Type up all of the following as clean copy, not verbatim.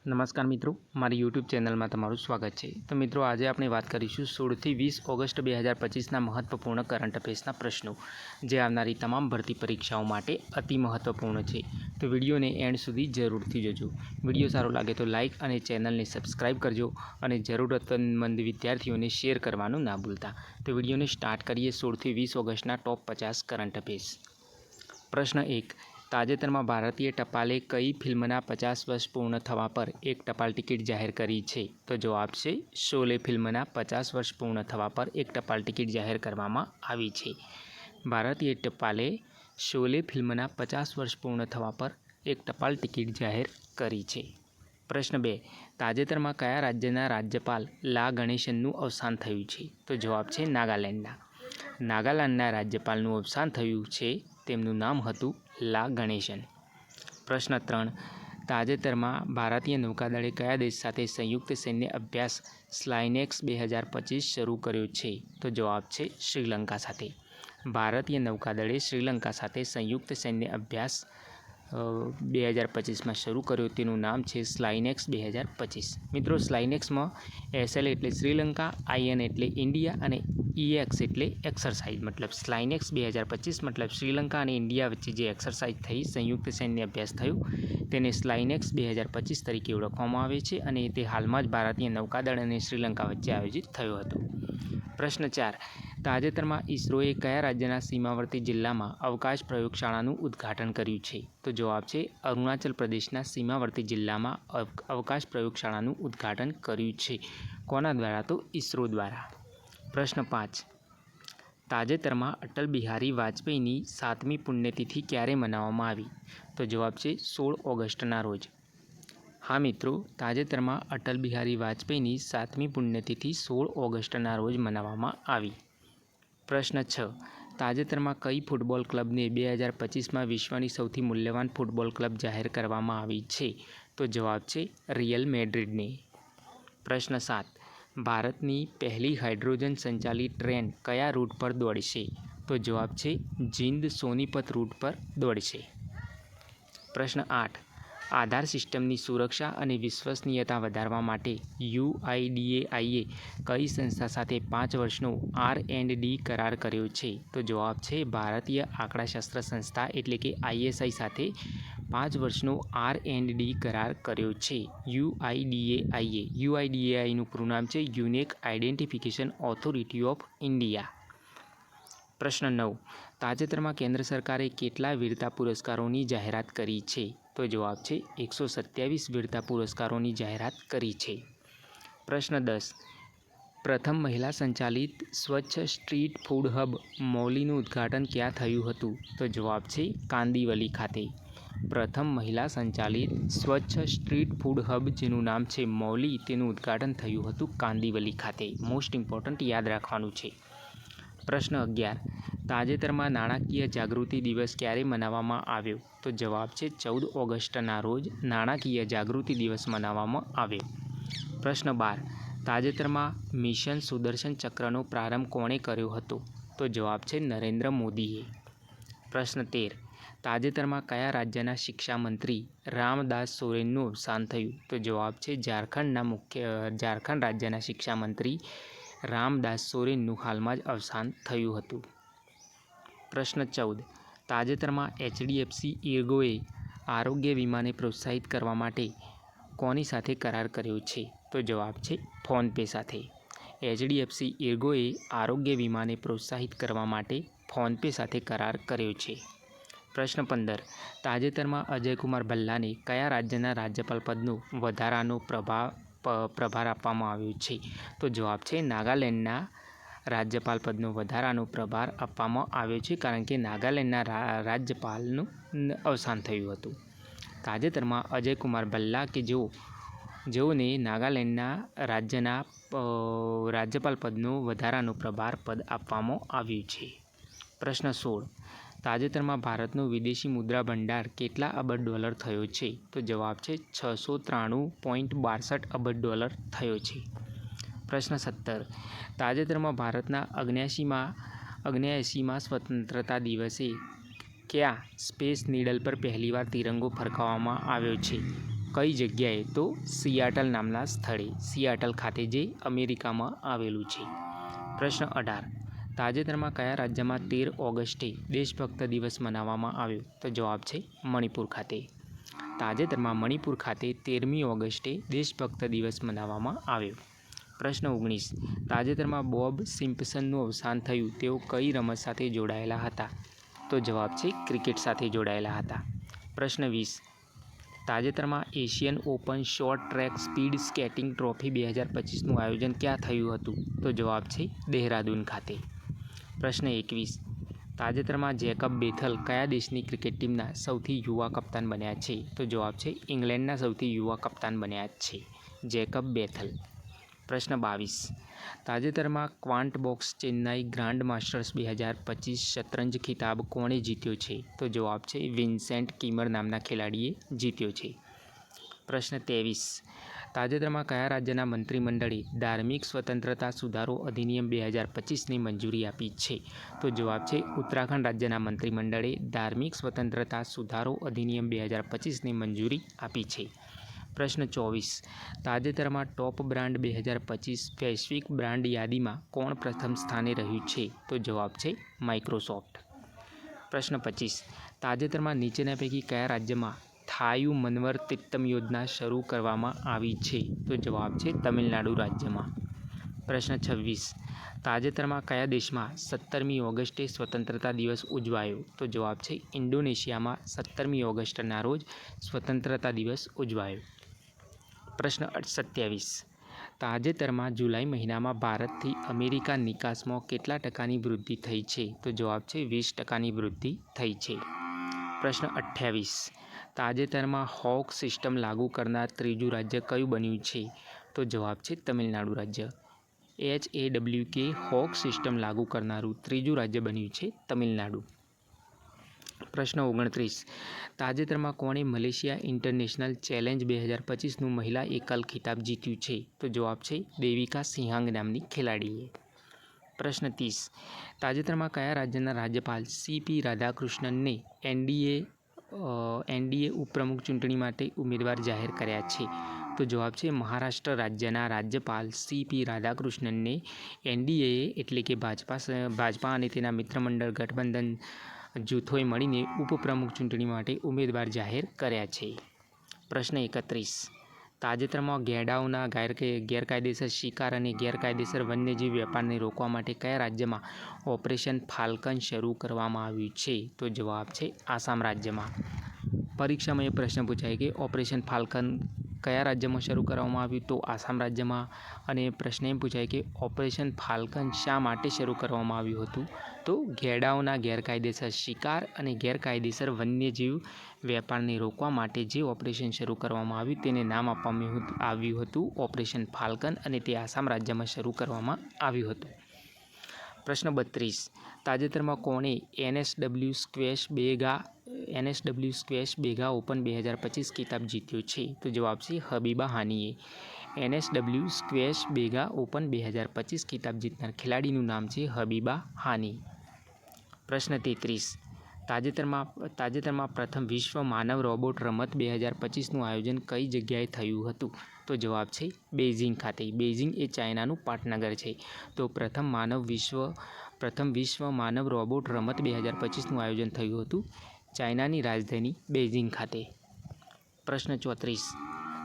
નમસ્કાર મિત્રો, મારી યુટ્યુબ ચેનલમાં તમારું સ્વાગત છે. તો મિત્રો, આજે આપણે વાત કરીશું 16થી 20 ઓગસ્ટ 2025ના મહત્વપૂર્ણ કરંટ અફેર્સના પ્રશ્નો, જે આવનારી તમામ ભરતી પરીક્ષાઓ માટે અતિ મહત્વપૂર્ણ છે. તો વિડીયોને એન્ડ સુધી જરૂરથી જોજો. વિડીયો સારો લાગે તો લાઇક અને ચેનલને સબસ્ક્રાઇબ કરજો અને જરૂરતમંદ વિદ્યાર્થીઓને શેર કરવાનું ના ભૂલતા. તો વિડીયોને સ્ટાર્ટ કરીએ. 16થી 20 ઓગસ્ટના ટોપ 50 કરંટ અફેર્સ. પ્રશ્ન 1. તાજેતરમાં ભારતીય ટપાલે કઈ ફિલ્મના 50 વર્ષ પૂર્ણ થવા પર એક ટપાલ ટિકિટ જાહેર કરી છે? તો જવાબ છે શોલે ફિલ્મના 50 વર્ષ પૂર્ણ થવા પર એક ટપાલ ટિકિટ જાહેર કરવામાં આવી છે. ભારતીય ટપાલે શોલે ફિલ્મના 50 વર્ષ પૂર્ણ થવા પર એક ટપાલ ટિકિટ જાહેર કરી છે. પ્રશ્ન 2. તાજેતરમાં કયા રાજ્યના રાજ્યપાલ લા ગણેશનનું અવસાન થયું છે? તો જવાબ છે નાગાલેન્ડના. નાગાલેન્ડના રાજ્યપાલનું અવસાન થયું છે. તેમનું નામ હતું લા ગણેશન. પ્રશ્ન 3. તાજેતરમાં ભારતીય નૌકાદળે કયા દેશ સાથે સંયુક્ત સૈન્ય અભ્યાસ સ્લાઇનેક્સ 2025 શરૂ કર્યો છે? તો જવાબ છે શ્રીલંકા સાથે. ભારતીય નૌકાદળે શ્રીલંકા સાથે સંયુક્ત સૈન્ય અભ્યાસ 2025માં શરૂ કર્યો. તેનું નામ છે સ્લાઇનેક્સ 2025. મિત્રો, સ્લાઇનેક્સમાં SL એટલે શ્રીલંકા, IN એટલે ઇન્ડિયા અને EX એટલે એક્સરસાઇઝ. મતલબ સ્લાઇનેક્સ 2025 મતલબ શ્રીલંકા અને ઇન્ડિયા વચ્ચે જે એક્સરસાઇઝ થઈ, સંયુક્ત સૈન્ય અભ્યાસ થયો, તેને સ્લાઇનેક્સ 2025 તરીકે ઓળખવામાં આવે છે અને તે હાલમાં જ ભારતીય નૌકાદળ અને શ્રીલંકા વચ્ચે આયોજિત થયો હતો. પ્રશ્ન 4. તાજેતરમાં ઇસરોએ કયા રાજ્યના સીમાવર્તી જિલ્લામાં અવકાશ પ્રયોગશાળાનું ઉદ્ઘાટન કર્યું છે? તો જવાબ છે અરુણાચલ પ્રદેશના સીમાવર્તી જિલ્લામાં અવકાશ પ્રયોગશાળાનું ઉદ્ઘાટન કર્યું છે. કોના દ્વારા? તો ઇસરો દ્વારા. પ્રશ્ન 5. તાજેતરમાં અટલ બિહારી વાજપેયીની 7મી પુણ્યતિથિ ક્યારે મનાવવામાં આવી? તો જવાબ છે 16 ઓગસ્ટના રોજ. હા મિત્રો, તાજેતરમાં અટલ બિહારી વાજપેયીની 7મી પુણ્યતિથિ 16 ઓગસ્ટના રોજ મનાવવામાં આવી. પ્રશ્ન 6. તાજેતરમાં કઈ ફૂટબોલ ક્લબને 2025માં વિશ્વની સૌથી મૂલ્યવાન ફૂટબોલ ક્લબ જાહેર કરવામાં આવી છે? તો જવાબ છે રિયલ મેડ્રિડને. પ્રશ્ન 7. ભારતની પહેલી હાઇડ્રોજન સંચાલિત ટ્રેન કયા રૂટ પર દોડશે? તો જવાબ છે જીંદ સોનીપત રૂટ પર દોડશે. પ્રશ્ન 8. આધાર સિસ્ટમની સુરક્ષા અને વિશ્વસનીયતા વધારવા માટે UIDAIએ કઈ સંસ્થા સાથે 5 વર્ષનો R&D કરાર કર્યો છે? તો જવાબ છે ભારતીય આંકડાશાસ્ત્ર સંસ્થા એટલે કે ISI સાથે 5 વર્ષનો R&D કરાર કર્યો છે UIDAIએ. UIDAIનું પૂરું નામ છે unique identification authority of India. પ્રશ્ન 9. તાજેતરમાં કેન્દ્ર સરકારે કેટલા વીરતા પુરસ્કારોની જાહેરાત કરી છે? તો જવાબ છે 127 વીરતા પુરસ્કારોની જાહેરાત કરી છે. પ્રશ્ન 10. પ્રથમ મહિલા સંચાલિત સ્વચ્છ સ્ટ્રીટ ફૂડ હબ મૌલીનું ઉદ્ઘાટન ક્યાં થયું હતું? તો જવાબ છે કાંદિવલી ખાતે. પ્રથમ મહિલા સંચાલિત સ્વચ્છ સ્ટ્રીટ ફૂડ હબ, જેનું નામ છે મૌલી, તેનું ઉદ્ઘાટન થયું હતું કાંદિવલી ખાતે. મોસ્ટ ઇમ્પોર્ટન્ટ યાદ રાખવાનું છે. પ્રશ્ન 11. તાજેતરમાં નાણાકીય જાગૃતિ દિવસ ક્યારે મનાવવામાં આવ્યો? તો જવાબ છે 14 ઓગસ્ટના રોજ નાણાકીય જાગૃતિ દિવસ મનાવવામાં આવ્યો. પ્રશ્ન 12. તાજેતરમાં મિશન સુદર્શન ચક્રનો પ્રારંભ કોણે કર્યો હતો? તો જવાબ છે નરેન્દ્ર મોદીએ. પ્રશ્ન 13. તાજેતરમાં કયા રાજ્યના શિક્ષા મંત્રી રામદાસ સોરેનનું અવસાન થયું? તો જવાબ છે ઝારખંડ રાજ્યના શિક્ષા મંત્રી રામદાસ સોરેનનું હાલમાં જ અવસાન થયું હતું. પ્રશ્ન 14. તાજેતરમાં HDFC ઇર્ગોએ આરોગ્ય વીમાને પ્રોત્સાહિત કરવા માટે કોની સાથે કરાર કર્યો છે? તો જવાબ છે ફોનપે સાથે. HDFC ઇર્ગોએ આરોગ્ય વીમાને પ્રોત્સાહિત કરવા માટે ફોનપે સાથે કરાર કર્યો છે. પ્રશ્ન 15. તાજેતરમાં અજયકુમાર ભલ્લાને કયા રાજ્યના રાજ્યપાલ પદનો વધારાનો પ્રભાર આપવામાં આવ્યો છે? તો જવાબ છે નાગાલેન્ડના રાજ્યપાલ પદનો વધારાનો પ્રભાર આપવામાં આવ્યો છે, કારણ કે નાગાલેન્ડના રાજ્યપાલનું અવસાન થયું હતું. તાજેતરમાં અજયકુમાર ભલ્લા કે જેઓને નાગાલેન્ડના રાજ્યપાલ પદનો વધારાનો પ્રભાર પદ આપવામાં આવ્યું છે. પ્રશ્ન 16. તાજેતરમાં ભારતનો વિદેશી મુદ્રા ભંડાર કેટલા અબજ ડોલર થયો છે? તો જવાબ છે 693.62 અબજ ડોલર થયો છે. પ્રશ્ન 17. તાજેતરમાં ભારતના 79માં સ્વતંત્રતા દિવસે ક્યાં સ્પેસ નીડલ પર પહેલીવાર તિરંગો ફરકાવવામાં આવ્યો છે? કઈ જગ્યાએ? તો સિયાટલ નામના સ્થળે, સિયાટલ ખાતે જે અમેરિકામાં આવેલું છે. પ્રશ્ન 18. તાજેતરમાં કયા રાજ્યમાં 13 ઓગસ્ટે દેશભક્ત દિવસ મનાવવામાં આવ્યો? તો જવાબ છે મણિપુર ખાતે. તાજેતરમાં મણિપુર ખાતે 13મી ઓગસ્ટે દેશભક્ત દિવસ મનાવવામાં આવ્યો. પ્રશ્ન 19. તાજેતરમાં બોબ સિમ્પસનનું અવસાન થયું. તેઓ કઈ રમત સાથે જોડાયેલા હતા? તો જવાબ છે ક્રિકેટ સાથે જોડાયેલા હતા. પ્રશ્ન 20. તાજેતરમાં Asian open short track speed skating trophy 2025નું આયોજન ક્યાં થયું હતું? તો જવાબ છે દહેરાદૂન ખાતે. પ્રશ્ન 21. તાજેતરમાં જેકબ બેથલ કયા દેશની ક્રિકેટ ટીમના સૌથી યુવા કપ્તાન બન્યા છે? તો જવાબ છે ઇંગ્લેન્ડના સૌથી યુવા કપ્તાન બન્યા છે જેકબ બેથલ. પ્રશ્ન 22. તાજેતરમાં ક્વાન્ટ બોક્સ ચેન્નાઈ ગ્રાન્ડ માસ્ટર્સ 2025 શતરંજ ખિતાબ કોણે જીત્યો છે? તો જવાબ છે વિન્સેન્ટ કિમર નામના ખેલાડીએ જીત્યો છે. પ્રશ્ન 23. તાજેતરમાં કયા રાજ્યના મંત્રીમંડળે ધાર્મિક સ્વતંત્રતા સુધારો અધિનિયમ 2025ની મંજૂરી આપી છે? તો જવાબ છે ઉત્તરાખંડ રાજ્યના મંત્રીમંડળે ધાર્મિક સ્વતંત્રતા સુધારો અધિનિયમ 2025ની મંજૂરી આપી છે. પ્રશ્ન 24. તાજેતરમાં ટોપ બ્રાન્ડ 2025 વૈશ્વિક બ્રાન્ડ યાદીમાં કોણ પ્રથમ સ્થાને રહ્યું છે? તો જવાબ છે માઇક્રોસોફ્ટ. પ્રશ્ન 25. તાજેતરમાં નીચેના પૈકી કયા રાજ્યમાં થાયુ મનવર તિત્તમ યોજના શરૂ કરવામાં આવી છે? તો જવાબ છે તમિલનાડુ રાજ્યમાં. પ્રશ્ન 26. તાજેતરમાં કયા દેશમાં 17મી ઓગસ્ટે સ્વતંત્રતા દિવસ ઉજવાયો? તો જવાબ છે ઇન્ડોનેશિયામાં 17મી ઓગસ્ટના રોજ સ્વતંત્રતા દિવસ ઉજવાયો. પ્રશ્ન 27. તાજેતરમાં જુલાઈ મહિનામાં ભારતથી અમેરિકા નિકાસમાં કેટલા ટકાની વૃદ્ધિ થઈ છે? તો જવાબ છે 20% વૃદ્ધિ થઈ છે. પ્રશ્ન 28. તાજેતરમાં હોક સિસ્ટમ લાગુ કરનાર ત્રીજું રાજ્ય કયું બન્યું છે? તો જવાબ છે તમિલનાડુ રાજ્ય. HAWK હોક સિસ્ટમ લાગુ કરનારું ત્રીજું રાજ્ય બન્યું છે તમિલનાડુ. પ્રશ્ન 29. તાજેતરમાં કોણે મલેશિયા ઇન્ટરનેશનલ ચેલેન્જ 2025નું મહિલા એકલ ખિતાબ જીત્યું છે? તો જવાબ છે દેવિકા સિંહાંગ નામની ખેલાડીએ. પ્રશ્ન 30. તાજેતરમાં કયા રાજ્યના રાજ્યપાલ CP રાધાકૃષ્ણનને એનડીએ ઉપપ્રમુખ ચૂંટણી માટે ઉમેદવાર જાહેર કર્યા છે? તો જવાબ છે મહારાષ્ટ્ર રાજ્યના રાજ્યપાલ CP રાધાકૃષ્ણનને એનડીએ એટલે કે ભાજપા અને તેના મિત્રમંડળ ગઠબંધન જૂથોએ મળીને ઉપપ્રમુખ ચૂંટણી માટે ઉમેદવાર જાહેર કર્યા છે. પ્રશ્ન 31. તાજેતરમાં ગેંડાઓના ગેરકાયદેસર શિકાર અને ગેરકાયદેસર વન્યજીવ વેપારને રોકવા માટે કયા રાજ્યમાં ઓપરેશન ફાલ્કન શરૂ કરવામાં આવ્યું છે? તો જવાબ છે આસામ રાજ્યમાં. પરીક્ષામાં એ પ્રશ્ન પૂછાય કે ઓપરેશન ફાલ્કન કયા રાજ્યમાં શરૂ કરવામાં આવ્યું? તો આસામ રાજ્યમાં. અને પ્રશ્ન એમ પૂછાય કે ઓપરેશન ફાલ્કન શા માટે શરૂ કરવામાં આવ્યું હતું? તો ગેંડાઓના ગેરકાયદેસર શિકાર અને ગેરકાયદેસર વન્યજીવ વેપારને રોકવા માટે જે ઓપરેશન શરૂ કરવામાં આવ્યું તેને નામ આપવામાં આવ્યું હતું ઓપરેશન ફાલ્કન અને તે આસામ રાજ્યમાં શરૂ કરવામાં આવ્યું હતું. પ્રશ્ન 32. તાજેતરમાં કોણે NSW સ્ક્વેશ બેગા ઓપન 2025 ખિતાબ જીત્યો છે? તો જવાબ છે હબીબા હાનીએ. NSW સ્ક્વેશ બેગા ઓપન 2025 ખિતાબ જીતનાર ખેલાડીનું નામ છે હબીબા હાની. પ્રશ્ન 33. તાજેતરમાં પ્રથમ વિશ્વ માનવ રોબોટ રમત 2025નું આયોજન કઈ જગ્યાએ થયું હતું? તો જવાબ છે બેઇજિંગ ખાતે. બેઇજિંગ એ ચાઇનાનું પાટનગર છે. તો પ્રથમ વિશ્વ માનવ રોબોટ રમત 2025નું આયોજન થયું હતું ચાઇનાની રાજધાની બેઇજિંગ ખાતે. પ્રશ્ન 34.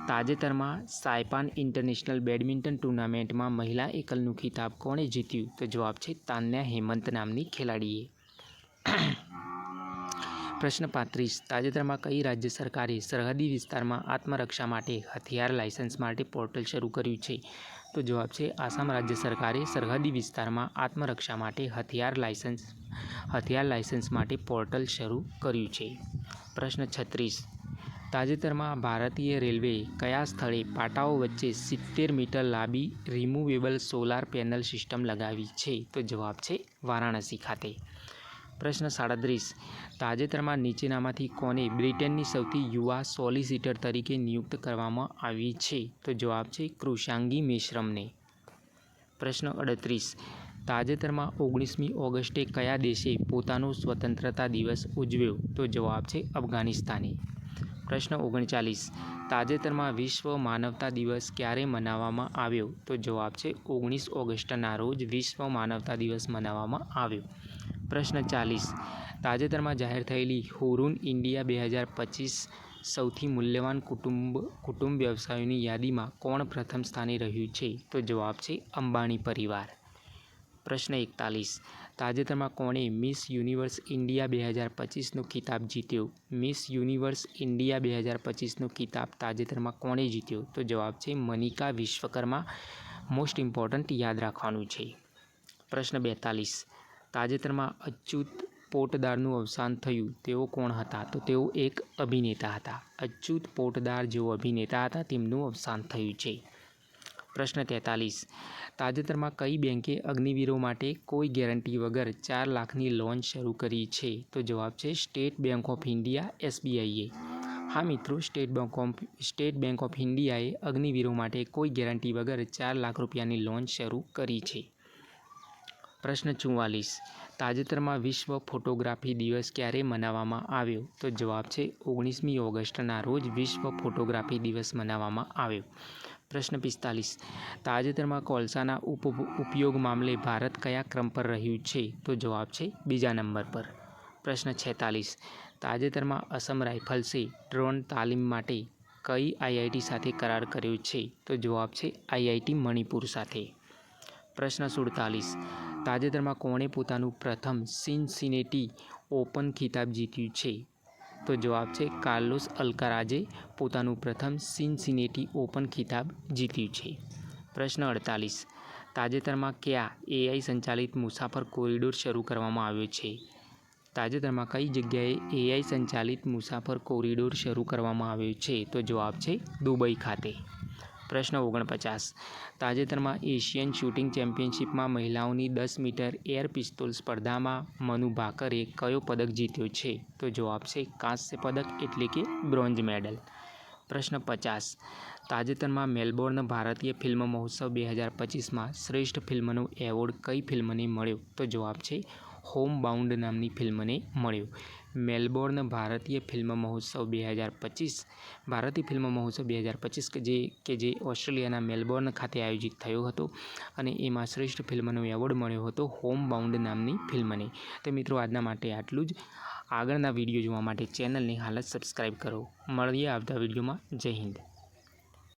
તાજેતરમાં સાયપાન ઇન્ટરનેશનલ બેડમિન્ટન ટુર્નામેન્ટમાં મહિલા એકલનું ખિતાબ કોણે જીત્યું? તો જવાબ છે તાન્યા હેમંત નામની ખેલાડીએ. પ્રશ્ન 35. તાજેતરમાં કઈ રાજ્ય સરકારે સરહદી વિસ્તારમાં આત્મરક્ષા માટે હથિયાર લાયસન્સ માટે પોર્ટલ શરૂ કર્યું છે? તો જવાબ છે આસામ રાજ્ય સરકારે સરહદી વિસ્તારમાં આત્મરક્ષા માટે હથિયાર લાયસન્સ માટે પોર્ટલ શરૂ કર્યું છે. પ્રશ્ન 36. તાજેતરમાં ભારતીય રેલવેએ કયા સ્થળે પાટાઓ વચ્ચે 70 મીટર લાંબી રિમૂવેબલ સોલાર પેનલ સિસ્ટમ લગાવી છે? તો જવાબ છે વારાણસી ખાતે. પ્રશ્ન 37. તાજેતરમાં નીચેનામાંથી કોને બ્રિટનની સૌથી યુવા સોલિસિટર તરીકે નિયુક્ત કરવામાં આવી છે? તો જવાબ છે કૃષાંગી મેશ્રમને. પ્રશ્ન 38. તાજેતરમાં 19મી ઓગસ્ટે કયા દેશે પોતાનો સ્વતંત્રતા દિવસ ઉજવ્યો? તો જવાબ છે અફઘાનિસ્તાને. પ્રશ્ન 39 તાજેતરમાં વિશ્વ માનવતા દિવસ ક્યારે મનાવવામાં આવ્યો? તો જવાબ છે 19 ઓગસ્ટના રોજ વિશ્વ માનવતા દિવસ મનાવવામાં આવ્યો. પ્રશ્ન 40 તાજેતરમાં જાહેર થયેલી હુરુન ઇન્ડિયા 2025 સૌથી મૂલ્યવાન કુટુંબ વ્યવસાયોની યાદીમાં કોણ પ્રથમ સ્થાને રહ્યું છે? તો જવાબ છે અંબાણી પરિવાર. પ્રશ્ન 41 તાજેતરમાં કોણે મિસ યુનિવર્સ ઇન્ડિયા 2025નો ખિતાબ જીત્યો? મિસ યુનિવર્સ ઇન્ડિયા 2025નો ખિતાબ તાજેતરમાં કોણે જીત્યો? તો જવાબ છે મનિકા વિશ્વકર્મા. મોસ્ટ ઇમ્પોર્ટન્ટ યાદ રાખવાનું છે. પ્રશ્ન 42 તાજેતરમાં અચ્યુત પોટદારનું અવસાન થયું, તેઓ કોણ હતા? તો તેઓ એક અભિનેતા હતા. અચ્યુત પોટદાર જેઓ અભિનેતા હતા તેમનું અવસાન થયું છે. પ્રશ્ન 43 તાજેતરમાં કઈ બેંકે અગ્નિવીરો માટે કોઈ ગેરંટી વગર 4 લાખની લોન શરૂ કરી છે? તો જવાબ છે સ્ટેટ બેંક ઓફ ઇન્ડિયા SBIએ. હા મિત્રો, સ્ટેટ બેંક ઓફ ઇન્ડિયાએ અગ્નિવીરો માટે કોઈ ગેરંટી વગર 4 લાખ રૂપિયાની લોન શરૂ કરી છે. પ્રશ્ન 44 તાજેતરમાં વિશ્વ ફોટોગ્રાફી દિવસ ક્યારે મનાવવામાં આવ્યો? તો જવાબ છે 19મી ઓગસ્ટના રોજ વિશ્વ ફોટોગ્રાફી દિવસ મનાવવામાં આવ્યો. પ્રશ્ન 45 તાજેતરમાં કોલસાના ઉપયોગ મામલે ભારત કયા ક્રમ પર રહ્યું છે? તો જવાબ છે બીજા નંબર પર. પ્રશ્ન 46 તાજેતરમાં અસમ રાઇફલ્સે ડ્રોન તાલીમ માટે કઈ IIT સાથે કરાર કર્યો છે? તો જવાબ છે IIT મણિપુર સાથે. પ્રશ્ન 47 તાજેતરમાં કોણે પોતાનું પ્રથમ સિનસિનેટી ઓપન ખિતાબ જીત્યું છે? તો જવાબ છે કાર્લોસ અલ્કારાઝે પોતાનું પ્રથમ સિનસિનેટી ઓપન ખિતાબ જીત્યું છે. પ્રશ્ન 48 તાજેતરમાં કયા AI સંચાલિત મુસાફર કોરિડોર શરૂ કરવામાં આવ્યો છે? તાજેતરમાં કઈ જગ્યાએ AI સંચાલિત મુસાફર કોરિડોર શરૂ કરવામાં આવ્યો છે? તો જવાબ છે દુબઈ ખાતે. પ્રશ્ન 49 તાજેતરમાં એશિયન શૂટિંગ ચેમ્પિયનશિપમાં મહિલાઓની 10 મીટર એર પિસ્તોલ સ્પર્ધામાં મનુ ભાકરે કયો પદક જીત્યો છે? તો જવાબ છે કાંસ્ય પદક એટલે કે બ્રોન્ઝ મેડલ. પ્રશ્ન 50 તાજેતરમાં મેલબોર્ન ભારતીય ફિલ્મ મહોત્સવ 2025માં શ્રેષ્ઠ ફિલ્મનો એવોર્ડ કઈ ફિલ્મને મળ્યો? તો જવાબ છે હોમ બાઉન્ડ નામની ફિલ્મને મળ્યો. મેલબોર્ન ભારતીય ફિલ્મ મહોત્સવ 2025 ભારતીય ફિલ્મ મહોત્સવ 2025 કે જે ઓસ્ટ્રેલિયાના મેલબોર્ન ખાતે આયોજિત થયો હતો અને એમાં શ્રેષ્ઠ ફિલ્મનો એવોર્ડ મળ્યો હતો હોમ બાઉન્ડ નામની ફિલ્મને. તો મિત્રો આજના માટે આટલું જ. આગળના વિડીયો જોવા માટે ચેનલને હાલ જ સબસ્ક્રાઈબ કરો. મળીએ આવતા વિડીયોમાં. જય હિન્દ.